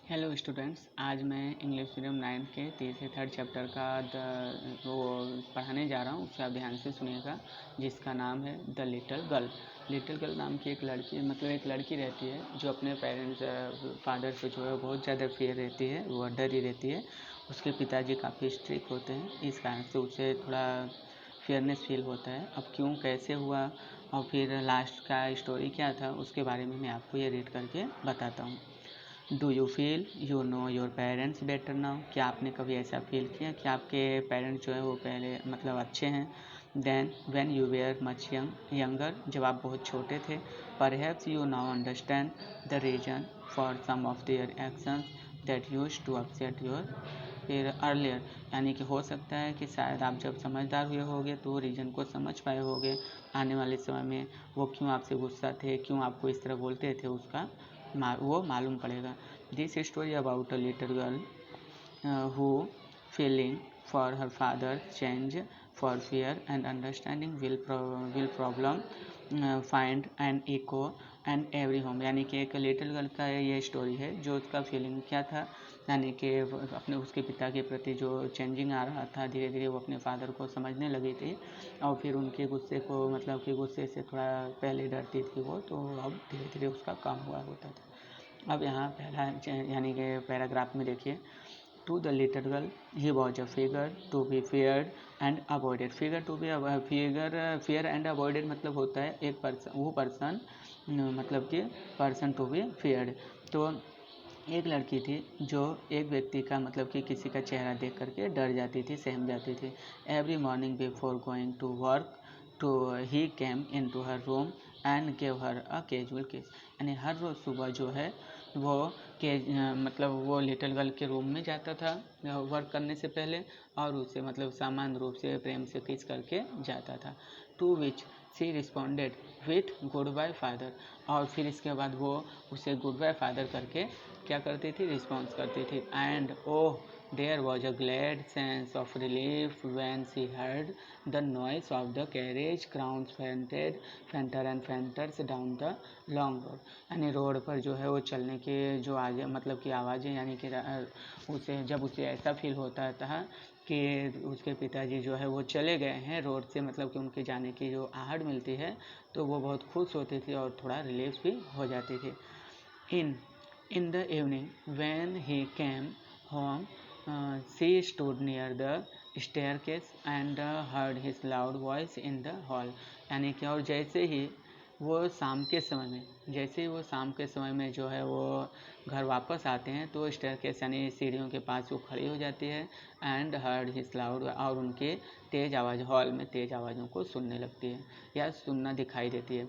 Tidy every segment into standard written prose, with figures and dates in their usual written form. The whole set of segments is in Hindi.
हेलो स्टूडेंट्स, आज मैं इंग्लिश मीडियम 9 के तीसरे थर्ड चैप्टर का वो पढ़ाने जा रहा हूँ। उससे आप ध्यान से सुनिएगा, जिसका नाम है the little girl. Little girl नाम की एक लड़की रहती है जो अपने पेरेंट्स फादर से जो है बहुत ज़्यादा फेयर रहती है, वो डरी रहती है। उसके पिताजी काफ़ी स्ट्रिक्ट होते हैं, इस कारण से उसे थोड़ा फेयरनेस फील होता है। अब क्यों, कैसे हुआ और फिर लास्ट का स्टोरी क्या था, उसके बारे में मैं आपको ये रीड करके बताता हूँ। Do you feel you know your parents better now? क्या आपने कभी ऐसा फील किया कि आपके पेरेंट्स जो है वो पहले अच्छे हैं then when you were much younger, जब आप बहुत छोटे थे? Perhaps you now understand the reason for some of their actions that used to upset your फिर अर्लियर, यानी कि हो सकता है कि शायद आप जब समझदार हुए होगे तो रीज़न को समझ पाए होगे आने वाले समय में वो क्यों आपसे गुस्सा थे, क्यों आपको इस तरह बोलते थे, उसका वो मालूम पड़ेगा। This story about a little girl who feeling for her father change for fear and understanding will problem find an echo and every home, यानी कि एक लिटिल गर्ल का ये स्टोरी है जो उसका फीलिंग क्या था, यानी कि अपने उसके पिता के प्रति जो चेंजिंग आ रहा था, धीरे धीरे वो अपने फादर को समझने लगी थी और फिर उनके गुस्से को कि गुस्से से थोड़ा पहले डरती थी वो, तो अब धीरे धीरे उसका काम हुआ होता था। अब यहाँ पहला यानी कि पैराग्राफ में देखिए, to the little girl he was a figure to be feared and avoided. Fear and avoided मतलब होता है एक पर्सन मतलब कि पर्सन टू बी फेयर्ड। तो एक लड़की थी जो एक व्यक्ति का मतलब कि किसी का चेहरा देख करके डर जाती थी, सहम जाती थी। Every morning before going to work to he came in to her room and gave her a casual kiss, यानी हर रोज़ सुबह जो है वो मतलब वो लिटिल गर्ल के रूम में जाता था वर्क करने से पहले और उसे सामान्य रूप से प्रेम से किस करके जाता था। To which she responded with goodbye father, और फिर इसके बाद वो उसे गुड बाय फादर करके क्या करती थी, रिस्पॉन्स करती थी। And oh there was a glad sense of relief when she heard the noise of the carriage crowns fainter and fainters down the long road, यानी रोड पर जो है वो चलने के जो की आवाज़ें, यानी कि उसे ऐसा फील होता था कि उसके पिताजी जो है वो चले गए हैं रोड से, कि उनके जाने की जो आहट मिलती है तो वो बहुत खुश होती थी और थोड़ा रिलीफ भी हो जाती थी। In the evening, when he came home, she stood near the staircase and heard his loud voice in the hall, यानी कि और जैसे ही वो शाम के समय में जो है वो घर वापस आते हैं तो स्टेयरकेस यानी सीढ़ियों के पास वो खड़ी हो जाती है। एंड हर्ड हिज लाउड, और उनके हॉल में तेज़ आवाज़ों को सुनने लगती है या सुनना दिखाई देती है।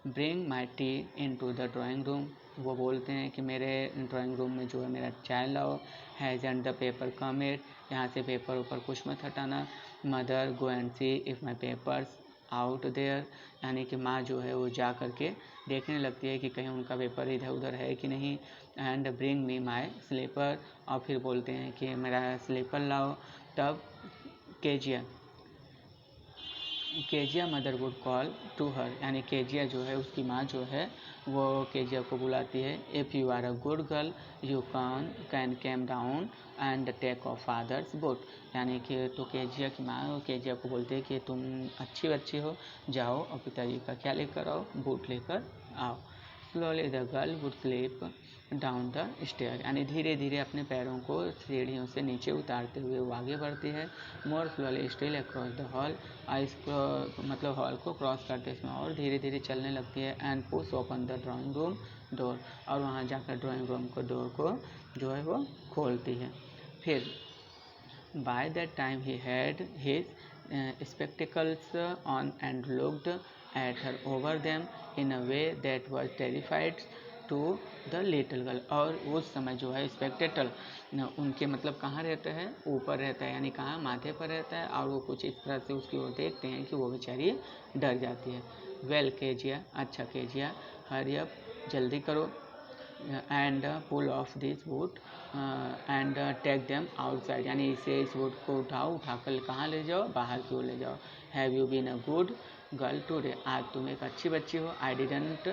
Bring my tea in to the drawing room, वो बोलते हैं कि मेरे ड्राइंग रूम में जो है मेरा चाय लाओ। Has and the paper come it, यहाँ से पेपर ऊपर कुछ मत हटाना। Mother go and see if my papers out there, यानी कि माँ जो है वो जा करके देखने लगती है कि कहीं उनका पेपर इधर उधर है कि नहीं। And bring me my slipper, और फिर बोलते हैं कि मेरा स्लीपर लाओ। तब Kezia mother would call to her, यानी केजिया जो है उसकी माँ जो है वो केजिया को बुलाती है। If you are a good girl you can came down and take off father's boat, यानी कि तो केजिया की माँ केजिया को बोलती है कि तुम अच्छी बच्ची हो, जाओ और पिताजी का क्या लेकर आओ, बूट लेकर आओ। Slowly the girl would sleep down the stair, यानी धीरे धीरे अपने पैरों को सीढ़ियों से नीचे उतारते हुए वो आगे बढ़ती है। मोर slowly still across the hall, इसको हॉल को क्रॉस करते समय और धीरे धीरे चलने लगती है। And push open the drawing room door, और वहाँ जाकर ड्राइंग रूम को डोर को जो है वो खोलती है। फिर by that time he had his spectacles on and looked at her over them in a way that was terrified to the little girl, और उस समय जो है स्पेक्टेकल उनके कहाँ रहता है, ऊपर रहता है, यानी कहाँ, माथे पर रहता है, और वो कुछ इस तरह से उसकी ओर देखते हैं कि वो बेचारी डर जाती है। वेल केजिया, अच्छा केजिया, हरी अप, जल्दी करो, and pull off this wood and take them outside, यानी इस वुड को उठाकर कहाँ ले जाओ, बाहर की ओर ले जाओ। Have you been a good girl today, आज तुम एक अच्छी बच्ची हो। आई डिडंट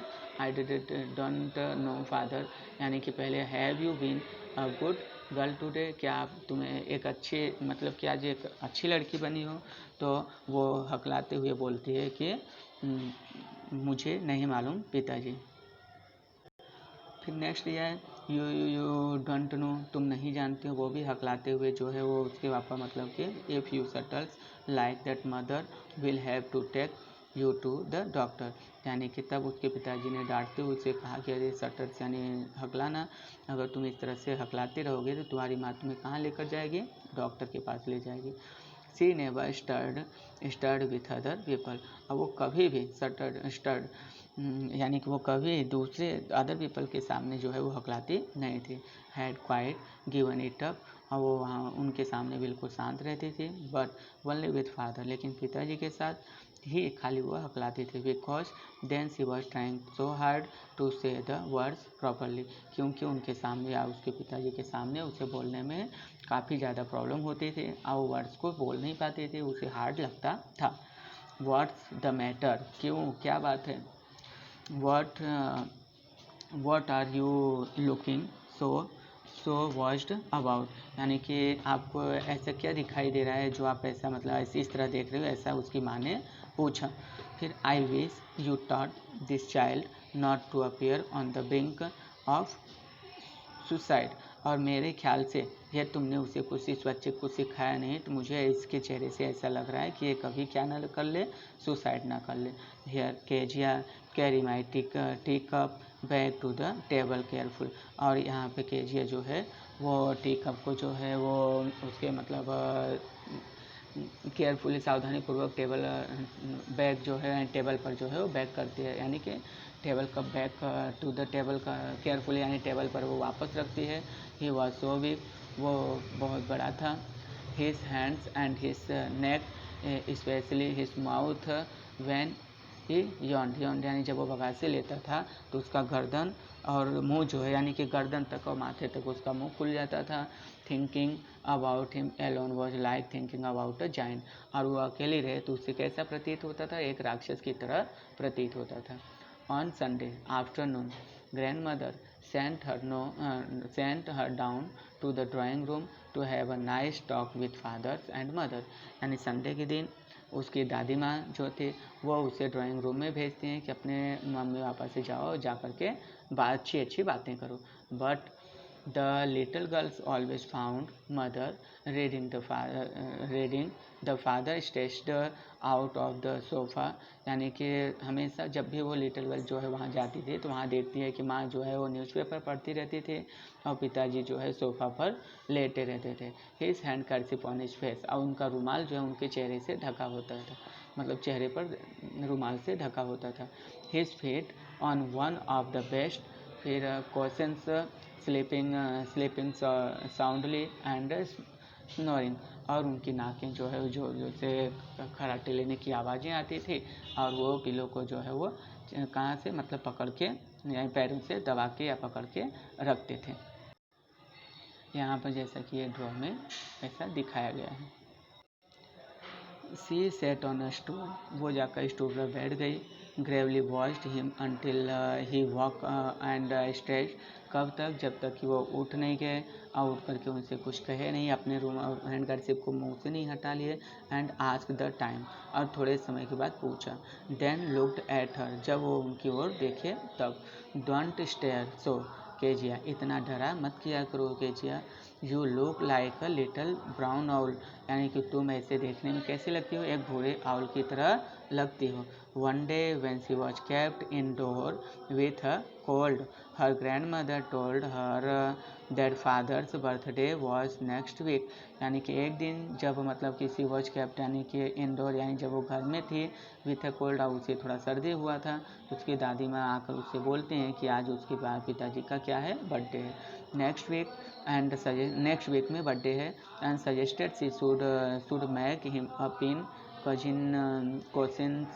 नो फादर, यानी कि पहले have you been a good girl today, क्या तुम्हें एक अच्छी मतलब कि आज एक अच्छी लड़की बनी हो। तो वो हकलाते हुए बोलती है कि मुझे नहीं मालूम पिताजी। फिर नेक्स्ट ये है यू डोंट नो, तुम नहीं जानते हो, वो भी हकलाते हुए जो है वो उसके पापा मतलब कि if you stutters like that mother will have to take you to the doctor, यानी कि तब उसके पिताजी ने डांटते हुए उसे कहा कि अरे सटल्स यानी हकलाना, अगर तुम इस तरह से हकलाते रहोगे तो तुम्हारी माँ तुम्हें कहाँ लेकर जाएगी, डॉक्टर के पास ले जाएगी। She never stirred with other people, अब वो कभी भी स्टर्ड यानी कि वो कभी दूसरे अदर पीपल के सामने जो है वो हकलाती नहीं थी। Had quite given it up, और वो वहाँ उनके सामने बिल्कुल शांत रहती थी। बट ओनली विथ फादर, लेकिन पिताजी के साथ ही खाली वो हकलाती थी। Because then she was trying so hard to say the words properly, क्योंकि उनके सामने या उसके पिताजी के सामने उसे बोलने में काफ़ी ज़्यादा प्रॉब्लम होती थी और वर्ड्स को बोल नहीं पाते थे, उसे हार्ड लगता था। व्हाट्स द मैटर, क्यों, क्या बात है। What are you looking so watched about, यानी कि आपको ऐसा क्या दिखाई दे रहा है जो आप ऐसा मतलब ऐसी इस तरह देख रहे हो, ऐसा उसकी माँ ने पूछा। फिर I wish you taught this child not to appear on the brink of suicide, और मेरे ख्याल से यह तुमने उसे कुछ इस बच्चे को सिखाया नहीं, तो मुझे इसके चेहरे से ऐसा लग रहा है कि ये कभी क्या ना कर ले, सुसाइड ना कर ले। Here Kezia carry my tea cup back to the table careful, और यहाँ पे केजिया जो है वो टी कप को जो है वो उसके मतलब केयरफुली सावधानीपूर्वक टेबल बैग जो है टेबल पर जो है वो बैग करती है, यानी कि टेबल का बैग टू द टेबल का केयरफुली यानी टेबल पर वो वापस रखती है। ही वॉज सो बिग, वो बहुत बड़ा था। His hands and his neck specially his mouth when he yawned यानी जब वो बगासे लेता था तो उसका गर्दन और मुंह जो है यानी कि गर्दन तक और माथे तक उसका मुंह खुल जाता था। Thinking about him alone was like thinking about a giant, और वो अकेले रहे तो उससे कैसा प्रतीत होता था, एक राक्षस की तरह प्रतीत होता था। On Sunday afternoon grandmother sent her down to the drawing room to have a nice talk with father and mother, यानी संडे के दिन उसकी दादी माँ जो थे वो उसे ड्राइंग रूम में भेजती हैं कि अपने मम्मी पापा से जाओ, जा कर के अच्छी अच्छी बातें करो। But the little girls always found mother reading the father stretched out of the sofa, यानी कि हमेशा जब भी वो लिटिल गर्ल जो है वहाँ जाती थी तो वहाँ देखती है कि माँ जो है वो न्यूज़पेपर पढ़ती रहती थी और पिताजी जो है सोफ़ा पर लेटे रहते थे। His handkerchief on his face, और उनका रुमाल जो है उनके चेहरे से ढका होता था, मतलब चेहरे पर रुमाल से ढका होता था। His feet on one of the best, फिर questions sleeping soundly and snoring, और उनकी नाकें जो है जो से खराटे लेने की आवाज़ें आती थी और वो पिलो को जो है वो कहाँ से मतलब पकड़ के या पैरों से दबा के या पकड़ के रखते थे। यहाँ पर जैसा कि ये ड्रॉ में ऐसा दिखाया गया है। सी सेट ऑन अ स्टूल, वो जाकर स्टूल पर बैठ गई। Gravely watched him until he walk and stretch, कब तक, जब तक कि वो उठ नहीं गए और उठ करके उनसे कुछ कहे नहीं, अपने रूम हैंड कर्सिप को मुंह से नहीं हटा लिए। एंड आस्क द टाइम, और थोड़े समय के बाद पूछा। देन लुक्ड एट हर, जब वो उनकी ओर देखे तब। डोंट स्टेयर सो केजिया, इतना डरा मत किया करो Kezia. You look like a little brown owl, यानी कि तुम ऐसे देखने में कैसे लगती हो, एक भूरे आउल की तरह लगती हो। One day when she was kept indoor with a cold, her grandmother told her that father's birthday was next week, यानी कि एक दिन जब मतलब कि शी वॉज केप्ट यानी कि इनडोर यानी जब वो घर में थी विथ अ कोल्ड, और उसे थोड़ा सर्दी हुआ था, उसकी दादी माँ आकर उससे बोलते हैं कि आज उसके पिताजी का क्या है, बर्थडे है नेक्स्ट वीक में बर्थडे है। And suggested she should make him a pin question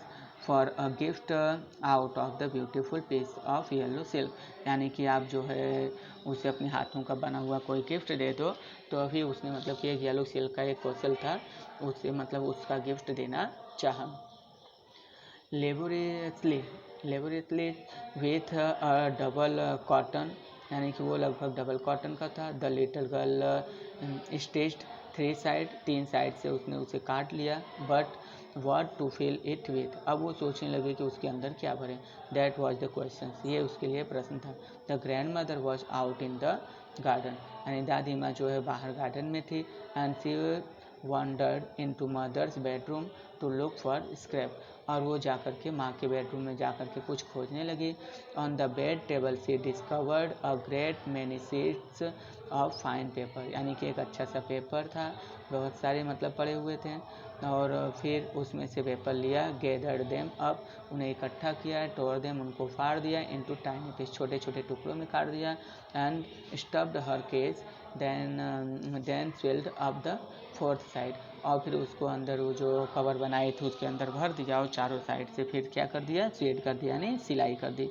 for a gift out of the beautiful piece of yellow silk, यानी कि आप जो है उसे अपने हाथों का बना हुआ कोई गिफ्ट दे दो। तो अभी उसने मतलब कि एक येलो सिल्क का एक कौशल था, उससे मतलब उसका गिफ्ट देना चाहा। लेबोरेटली विथ डबल कॉटन, यानी कि वो लगभग डबल कॉटन का था। The little girl stitched 3 side, 3 side से उसने उसे काट लिया। But what to fill it with, अब वो सोचने लगे कि उसके अंदर क्या भरें। दैट वॉज द क्वेश्चन, ये उसके लिए प्रश्न था। The grandmother was out in the garden, यानी दादी माँ जो है बाहर गार्डन में थी। And she wandered in to mother's bedroom to look for scrap, और वो जाकर के माँ के बेडरूम में जाकर के कुछ खोजने लगी। On the bed table she discovered a great many sheets of fine paper, यानी कि एक अच्छा सा पेपर था, बहुत सारे मतलब पड़े हुए थे। और फिर उसमें से पेपर लिया, गैदर्ड देम अप, उन्हें इकट्ठा किया, टोर देम, उनको फाड़ दिया, इनटू टाइनी पीस, छोटे छोटे टुकड़ों में काट दिया। And stuffed her case, then filled up the 4th side, और फिर उसको अंदर वो जो कवर बनाए थे उसके अंदर भर दिया, और चारों साइड से फिर क्या कर दिया, शेड कर दिया, यानी सिलाई कर दी।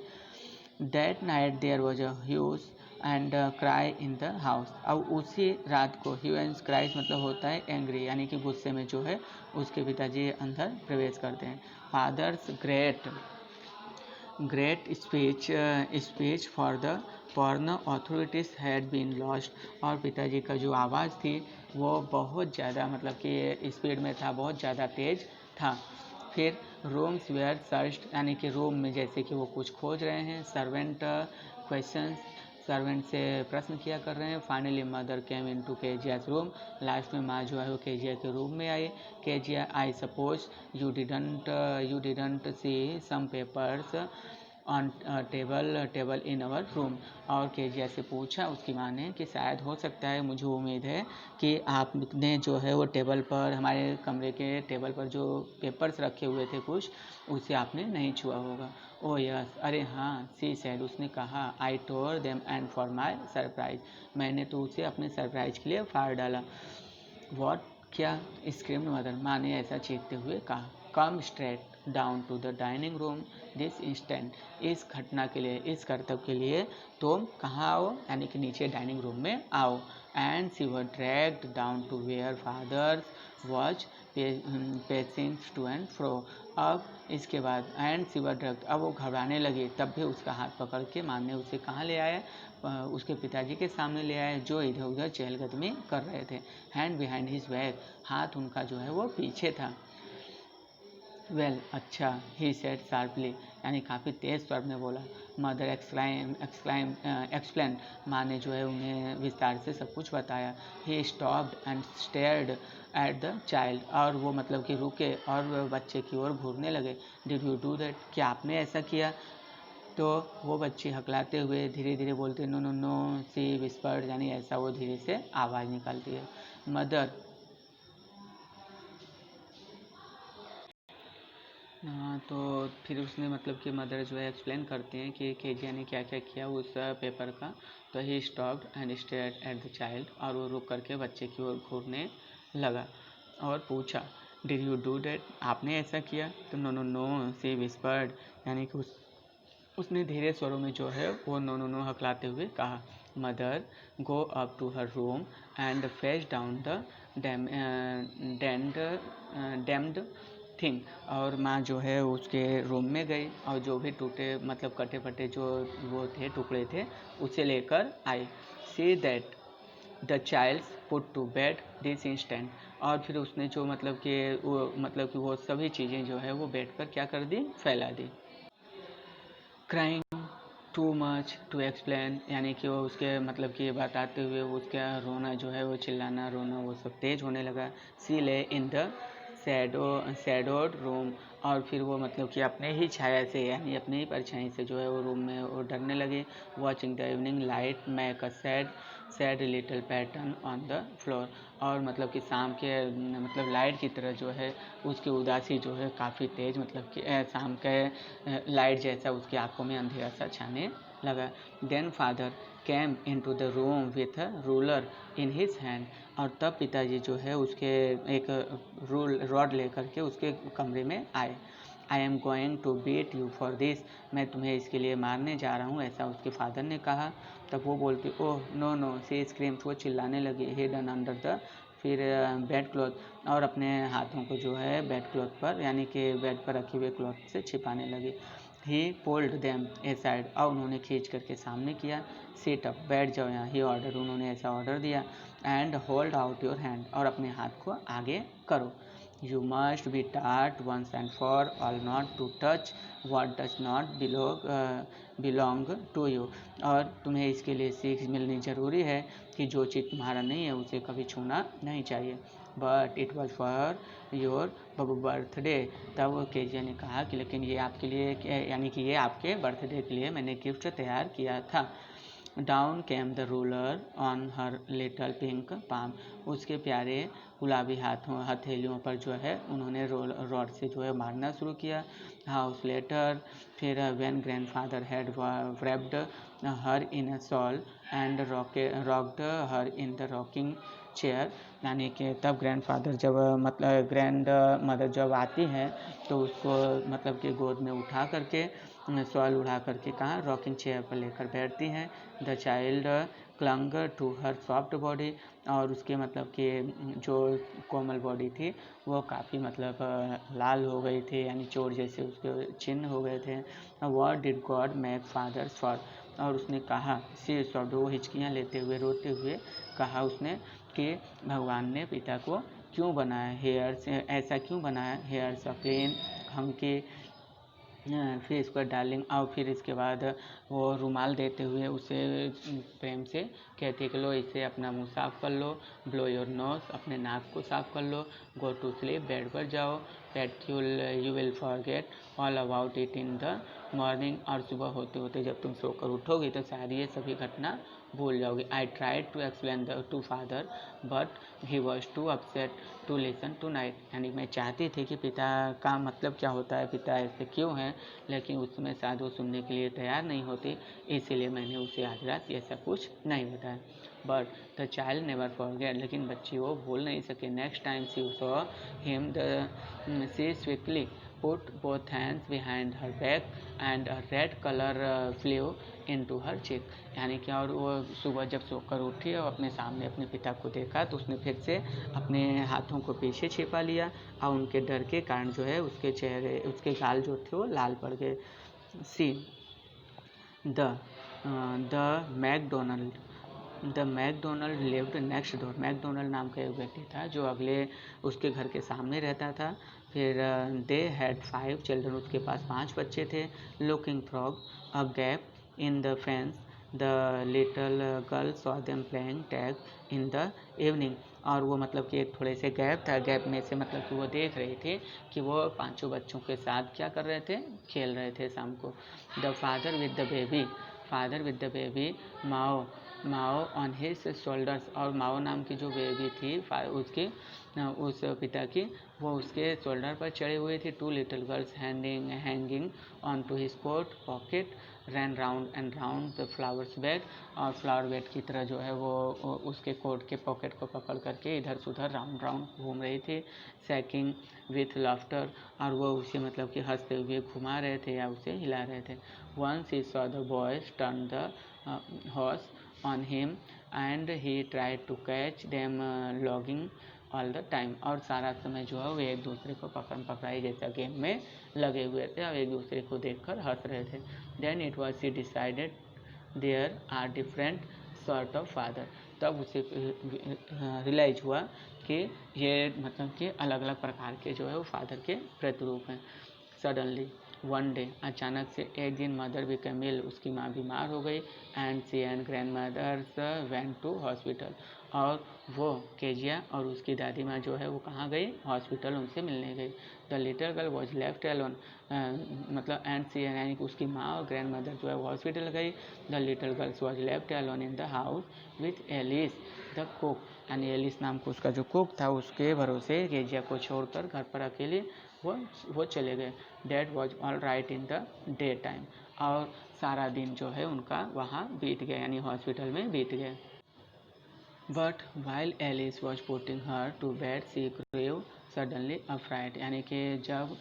That night there was a huge and cry in the house, अब उसी रात को ह्यू एंड क्राइज मतलब होता है एंग्री, यानी कि गुस्से में जो है उसके पिताजी अंदर प्रवेश करते हैं। Father's great speech for the porn authorities had been lost, और पिताजी का जो आवाज़ थी वो बहुत ज़्यादा मतलब कि स्पीड में था, बहुत ज़्यादा तेज था। फिर रूम्स वेयर सर्च्ड, यानी कि रूम में जैसे कि वो कुछ खोज रहे हैं। सर्वेंट से प्रश्न किया कर रहे हैं। Finally mother came in to केजिया's रूम, लास्ट में माँ जो है वो केजिया के रूम में आई। Kezia, I suppose you didn't see some papers on table in our room, और केजिया से पूछा उसकी माँ ने कि शायद हो सकता है, मुझे उम्मीद है कि आपने जो है वो टेबल पर, हमारे कमरे के टेबल पर जो पेपर्स रखे हुए थे कुछ, उसे आपने नहीं छुआ होगा। ओ यस, अरे हाँ, सी सेड, उसने कहा। I tore them and for my surprise, मैंने तो उसे अपने सरप्राइज के लिए फाड़ डाला। वॉट, क्या, स्क्रीम्ड मदर, माँ ने ऐसा चीखते हुए कहा। Come straight down to the dining room this instant, इस घटना के लिए, इस कर्तव्य के लिए तुम कहाँ आओ, यानी कि नीचे डाइनिंग रूम में आओ। And she were dragged down to where father watch pacing to and fro, अब इसके बाद एंड सी वर ड्रैग्ड, अब वो घबराने लगी, तब भी उसका हाथ पकड़ के माँ ने उसे कहाँ ले आया, उसके पिताजी के सामने ले आए, जो इधर उधर चहलकदमी कर रहे थे। हैंड बिहाइंड हिज बैक, हाथ उनका जो है वो पीछे था। वेल, अच्छा, ही सेड शार्पली, यानी काफ़ी तेज़ स्वर में बोला। मदर एक्सप्लेन, माँ ने जो है उन्हें विस्तार से सब कुछ बताया। He stopped and stared at the child, और वो मतलब कि रुके और बच्चे की ओर घूरने लगे। डिड यू डू दैट, क्या आपने ऐसा किया? तो वो बच्चे हकलाते हुए धीरे धीरे बोलते नो नो नो, सी विस्पर्ड, यानी ऐसा वो धीरे से आवाज़ निकालती है। मदर, हाँ, तो फिर उसने मतलब कि मदर जो है एक्सप्लेन करते हैं कि केजिया ने क्या क्या किया उस पेपर का। तो he stopped and stared at the child, और वो रुक करके बच्चे की ओर घूरने लगा और पूछा, डिड यू डू दैट, आपने ऐसा किया? तो नो नो नो, सी विस्पर्ड, यानी कि उसने धीरे स्वरों में जो है वो नो नो नो हकलाते हुए कहा। Mother go up to her room and fetch down the damned thing, और माँ जो है उसके रूम में गई और जो भी टूटे मतलब कटे फटे जो वो थे टुकड़े थे उसे लेकर आई। See that the child's put to bed this instant, और फिर उसने जो मतलब कि वो सभी चीज़ें जो है वो बेड पर क्या कर दी, फैला दी। Crying too much to explain, यानी कि वो उसके मतलब कि बताते हुए उसका रोना जो है वो चिल्लाना रोना वो सब तेज होने लगा। सी ले इन द शैडोड रूम, और फिर वो मतलब कि अपने ही छाया से यानी अपने ही परछाई से जो है वो रूम में वो डरने लगे। Watching the evening light make a sad little pattern on the floor, और मतलब कि शाम के मतलब लाइट की तरह जो है उसकी उदासी जो है काफ़ी तेज़ मतलब कि शाम के लाइट जैसा उसकी आंखों में अंधेरा सा छाने लगा। Then father came in to the room with a ruler in his hand, और तब पिताजी जो है उसके एक रॉड लेकर के उसके कमरे में आए। I am going to beat you for this, मैं तुम्हें इसके लिए मारने जा रहा हूँ, ऐसा उसके फादर ने कहा। तब वो बोलती, ओह नो नो, सी स्क्रीम्स, वो चिल्लाने लगी। हिडन अंडर द फिर बेड क्लॉथ और अपने हाथों को जो है बेड क्लॉथ पर यानी कि बेड पर रखे हुए क्लॉथ से छिपाने लगी। ही पुल्ड देम ए साइड और उन्होंने खींच करके सामने किया। सिट अप बैठ जाओ यहाँ, ही ऑर्डर उन्होंने ऐसा ऑर्डर दिया। And hold out your hand और अपने हाथ को आगे करो। You must be taught once and for all not to touch what does not belong to you. और तुम्हें इसके लिए सीख मिलनी ज़रूरी है कि जो चीज़ तुम्हारा नहीं है उसे कभी छूना नहीं चाहिए। But it was for your birthday. तब केजिया ने कहा कि लेकिन ये आपके लिए यानी कि ये आपके बर्थडे के लिए मैंने गिफ्ट तैयार किया था। Down came the ruler on her little pink palm. उसके प्यारे गुलाबी हथेलियों पर जो है उन्होंने रॉड से जो है मारना शुरू किया। हाउस लेटर फिर when grandfather had wrapped her in a shawl and rocked her in the rocking chair. यानी कि तब ग्रैंडफादर जब मतलब ग्रैंड मदर जब आती हैं तो उसको मतलब कि गोद में उठा करके शॉल उड़ा करके कहाँ रॉकिंग चेयर पर लेकर बैठती हैं। The child clung to her soft body और उसके मतलब कि जो कोमल बॉडी थी वो काफ़ी मतलब लाल हो गई थी यानी चोट जैसे उसके चिन्ह हो गए थे। What did God make fathers for. और उसने कहा सी सॉफ्ट, वो हिचकियाँ लेते हुए रोते हुए कहा उसने कि भगवान ने पिता को क्यों बनाया, हेयर्स ऐसा क्यों बनाया, हेयर्स अ प्लेन हंकी फेस पर डार्लिंग। और फिर इसके बाद वो रुमाल देते हुए उसे प्रेम से कहती है कि लो इसे अपना मुंह साफ़ कर लो, ब्लो योर नोज अपने नाक को साफ़ कर लो, गो टू स्लीप बेड पर जाओ, that you will forget all about it in the morning. और सुबह होते होते जब तुम सोकर उठोगी तो शायद ये सभी घटना भूल जाओगी। I tried to explain to father but he was too upset to listen tonight. यानी मैं चाहती थी कि पिता का मतलब क्या होता है, पिता ऐसे क्यों हैं, लेकिन उस समय शायद वो सुनने के लिए तैयार नहीं होती, इसीलिए मैंने उसे आज रात ये सब कुछ नहीं बताया। But the child never forget, लेकिन बच्ची वो भूल नहीं सके। Next time she saw him she swiftly put both hands behind her back and a red colour flew into her cheek. यानी कि और वो सुबह जब सोकर उठी और अपने सामने अपने पिता को देखा तो उसने फिर से अपने हाथों को पीछे छिपा लिया और उनके डर के कारण जो है उसके चेहरे उसके गाल जो थे वो लाल पड़ गए। See the McDonald lived next door. McDonald नाम का एक व्यक्ति था जो अगले उसके घर के सामने रहता था। फिर दे हैड 5 चिल्ड्रन, उसके पास 5 बच्चे थे। Looking frog a gap in the fence the little girl saw them playing tag in the evening. और वो मतलब कि एक थोड़े से गैप था, गैप में से मतलब कि वो देख रहे थे कि वो 5 बच्चों के साथ क्या कर रहे थे, खेल रहे थे शाम को। The father with the baby Mao on his shoulders. और माओ नाम की जो बेबी थी उसकी उस पिता की, वो उसके शोल्डर पर चढ़े हुए थे। 2 little girls hanging on to his coat pocket ran round and round the flowers bed. और फ्लावर बेड की तरह जो है वो उसके कोट के पॉकेट को पकड़ करके इधर से उधर राउंड राउंड घूम रही थी। सैकिंग विथ लाफ्टर, और वो उसे मतलब कि हंसते हुए घुमा रहे थे या उसे हिला रहे थे। Once he saw the boys turn the horse on him and he tried to catch them logging all the time। और सारा समय जो है वो एक दूसरे को पकड़ाई जैसा गेम में लगे हुए थे और एक दूसरे को देखकर हंस रहे थे। then it was he decided there are different sort of father। तब उसे रियलाइज हुआ कि ये मतलब कि अलग अलग प्रकार के जो है वो फादर के प्रतिरूप हैं। सडनली वन डे, अचानक से एक दिन मदर बिकेम इल, उसकी माँ बीमार हो गई। And she and grandmother's went to hospital, और वो केजिया और उसकी दादी माँ जो है वो कहाँ गई, हॉस्पिटल उनसे मिलने गई। The little girl was left alone, मतलब एंड सी यानी कि उसकी माँ और ग्रैंड मदर जो है वो हॉस्पिटल गई। The little girls was left alone in the house with Alice the cook, यानी एलिस नाम को उसका जो कुक था उसके भरोसे केजिया को छोड़कर घर पर अकेले वो चले गए। Dad was all right in the day time, और सारा दिन जो है उनका वहाँ बीत गया यानी हॉस्पिटल में बीत गया। But while Alice was putting her to bed she grew suddenly afraid, यानी कि जब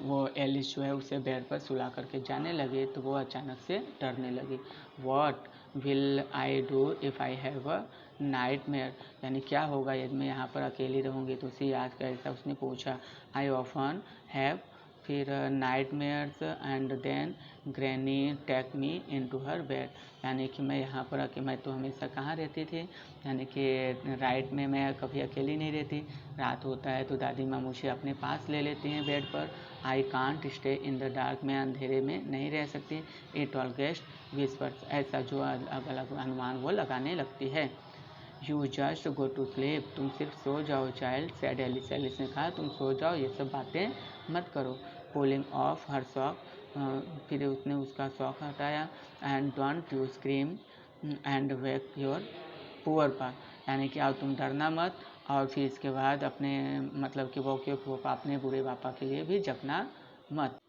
वो एलिस जो है उसे बेड पर सुला करके जाने लगी तो वो अचानक से डरने लगी। What will I do if I have a nightmare, यानी क्या होगा यदि मैं यहाँ पर अकेली रहूँगी। तो सी आज कैसा उसने पूछा। आई ऑफन हैव, फिर nightmares and then granny take me into her bed, यानी कि मैं यहाँ पर मैं तो हमेशा कहाँ रहती थी, यानी कि राइट में मैं कभी अकेली नहीं रहती, रात होता है तो दादी माँ मुझे अपने पास ले लेती हैं बेड पर। I can't stay in the dark, मैं अंधेरे में नहीं रह सकती। इट ऑल गेस्ट विस्पर्स, ऐसा जो अलग अलग अनुमान वो लगाने लगती है। You just go to sleep, तुम सिर्फ सो जाओ चाइल्ड, सेड एलिस, एलिस ने कहा तुम सो जाओ, ये सब बातें मत करो। पुलिंग ऑफ हर सॉक, फिर उसने उसका शौक हटाया। And don't you scream and wake your poor पा, यानी कि अब तुम डरना मत, और फिर इसके बाद अपने मतलब कि वो अपने बुरे पापा के लिए भी जपना मत।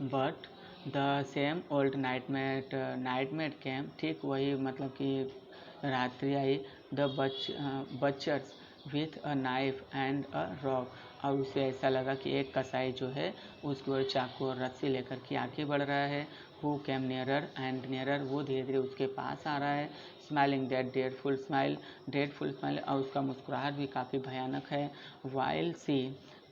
But the same old nightmare came, ठीक वही मतलब कि रात्रि आई। The butchers with a knife and a rock, और उसे ऐसा लगा कि एक कसाई जो है उसकी ओर चाकू और रस्सी लेकर के आगे बढ़ रहा है। Who came nearer and nearer, वो धीरे धीरे उसके पास आ रहा है। स्माइलिंग दैट ड्रेडफुल स्माइल, और उसका मुस्कुराहट भी काफ़ी भयानक है। While she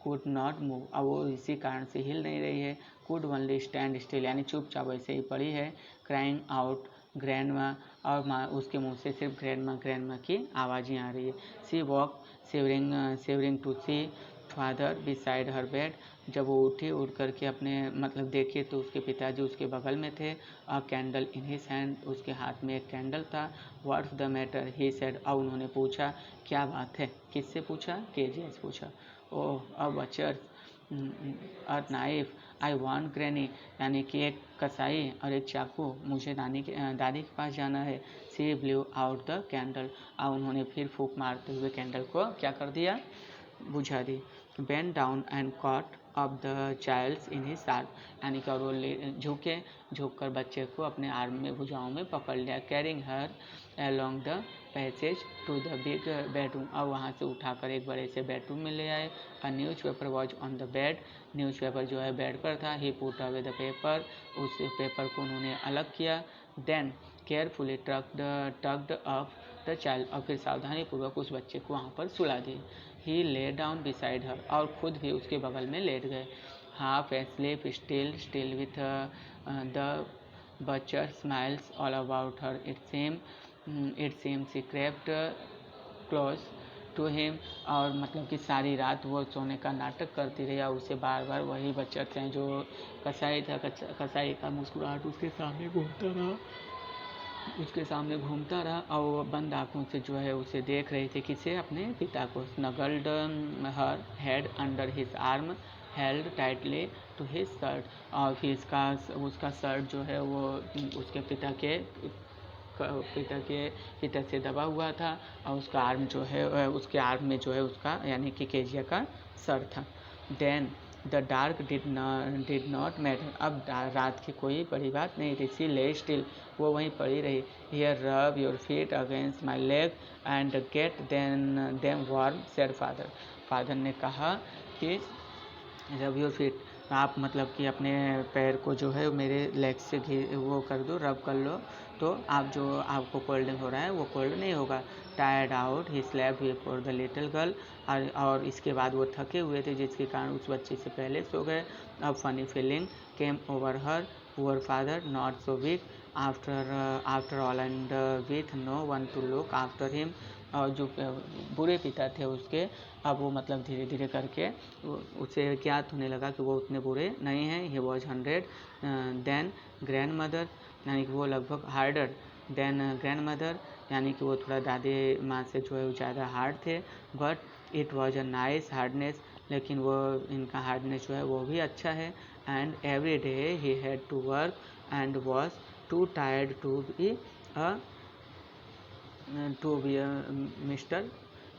could not move, अब वो इसी कारण से हिल नहीं रही है। कुड ओनली स्टैंड स्टिल, यानी चुपचाप वैसे ही पड़ी है। क्राइंग आउट ग्रैंडमा, और माँ उसके मुंह से सिर्फ ग्रैंडमा की आवाज़ें आ रही है। She woke shivering to see father beside her bed, जब वो उठ करके अपने मतलब देखे तो उसके पिताजी उसके बगल में थे। अ कैंडल इन हिज हैंड, उसके हाथ में एक कैंडल था। What's the matter he said, और उन्होंने पूछा क्या बात है। किससे पूछा? केजीएस पूछा। Oh a butcher a knife I want granny, यानी कि एक कसाई और एक चाकू, मुझे दादी के पास जाना है। सी ब्लू आउट द कैंडल, और उन्होंने फिर फूंक मारते हुए कैंडल को क्या कर दिया? बुझा दी। Bend down and caught off the child's in his arm, यानी कि और वो झुक कर बच्चे को अपने आर्म में भुजाओं में पकड़ लिया। Carrying her along the passage to the big bedroom, और वहाँ से उठाकर एक बड़े से बेडरूम में ले आए। A newspaper was on the bed, newspaper जो है बेड पर था। He put away the paper, उस पेपर को उन्होंने अलग किया। Then carefully tucked up the child, और फिर सावधानी पूर्वक उस बच्चे को वहाँ पर सुला दी। ही ले डाउन बिसाइड हर, और खुद भी उसके बगल में लेट गए। Half asleep still with the butcher smiles all about her, it seems she crept close to him, और मतलब कि सारी रात वो सोने का नाटक करती रही, और उसे बार बार वही बच्चे हैं जो कसाई था, कसाई का मुस्कुराहट उसके सामने घूमता रहा, और वो बंद आँखों से जो है उसे देख रही थी। किसे? अपने पिता को। Snuggled her head under his arm, held tightly to his shirt, और फिर उसका शर्ट जो है वो उसके पिता से दबा हुआ था, और उसका आर्म जो है उसके आर्म में जो है उसका यानी कि केजिया का सर था। Then the dark did not matter, अब रात की कोई बड़ी बात नहीं थी। सी ले स्टिल, वो वहीं पड़ी रही। Here rub your feet against my leg and get them warm, said father ने कहा कि रब योर फीट, आप मतलब कि अपने पैर को जो है मेरे लेग से वो कर दो, रब कर लो, तो आपको कोल्डिंग हो रहा है वो कोल्ड नहीं होगा। Tired out he slept before the little girl, और इसके बाद वो थके हुए थे जिसके कारण उस बच्चे से पहले सो गए। अब funny feeling came over her, poor father not so weak after all and with no one to look after him, और जो बुरे पिता थे उसके, अब वो मतलब धीरे धीरे करके उसे ज्ञात होने लगा कि वो उतने बुरे नहीं हैं। He was 100 than grandmother, यानी कि वो लगभग हार्डर देन ग्रैंड मदर, यानी कि वो थोड़ा दादी माँ से जो है ज़्यादा हार्ड थे। But it was a nice hardness, लेकिन वो इनका हार्डनेस जो है वो भी अच्छा है। And every day he had to work and was too tired to be Mr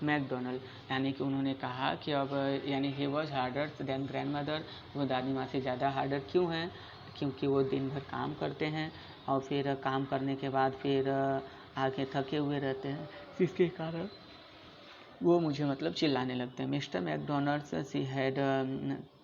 McDonald, यानी कि उन्होंने कहा कि अब यानी he was harder than grandmother, वो दादी माँ से ज़्यादा हार्डर क्यों हैं? क्योंकि वो दिन भर काम करते हैं, और फिर काम करने के बाद फिर आगे थके हुए रहते हैं, जिसके कारण वो मुझे मतलब चिल्लाने लगते हैं। Mr McDonald's she had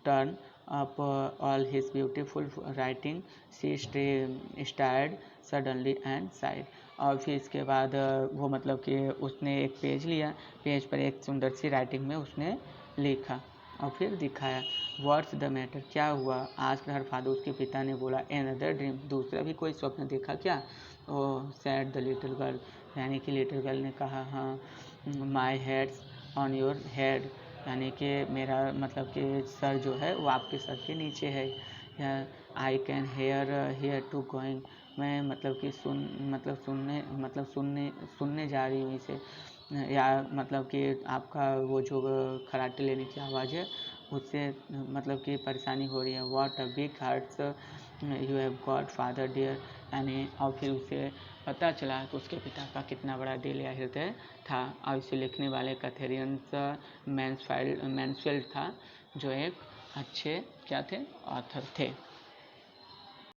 turn up all his beautiful writing, she stared suddenly and sighed, और फिर इसके बाद वो मतलब कि उसने एक पेज लिया, पेज पर एक सुंदर सी राइटिंग में उसने लिखा और फिर दिखाया। व्हाट्स द मैटर, क्या हुआ? आस्क्ड हर फादर, उसके पिता ने बोला। एनदर ड्रीम, दूसरा भी कोई स्वप्न देखा क्या? ओह सैड द लिटिल गर्ल, यानी कि लिटिल गर्ल ने कहा, हाँ। माई हेड्स ऑन योर हेड, यानी कि मेरा मतलब कि सर जो है वो आपके सर के नीचे है। I can hear to going, मैं मतलब कि सुनने जा रही हूँ इसे, या मतलब कि आपका वो जो खराटे लेने की आवाज़ है उससे मतलब कि परेशानी हो रही है। What a big hearts you have got father dear, यानी और फिर उसे पता चला कि उसके पिता का कितना बड़ा दिल या हृदय था। और इसे लिखने वाले कैथरीन मैन्सफील्ड था, जो एक अच्छे क्या थे? ऑथर थे।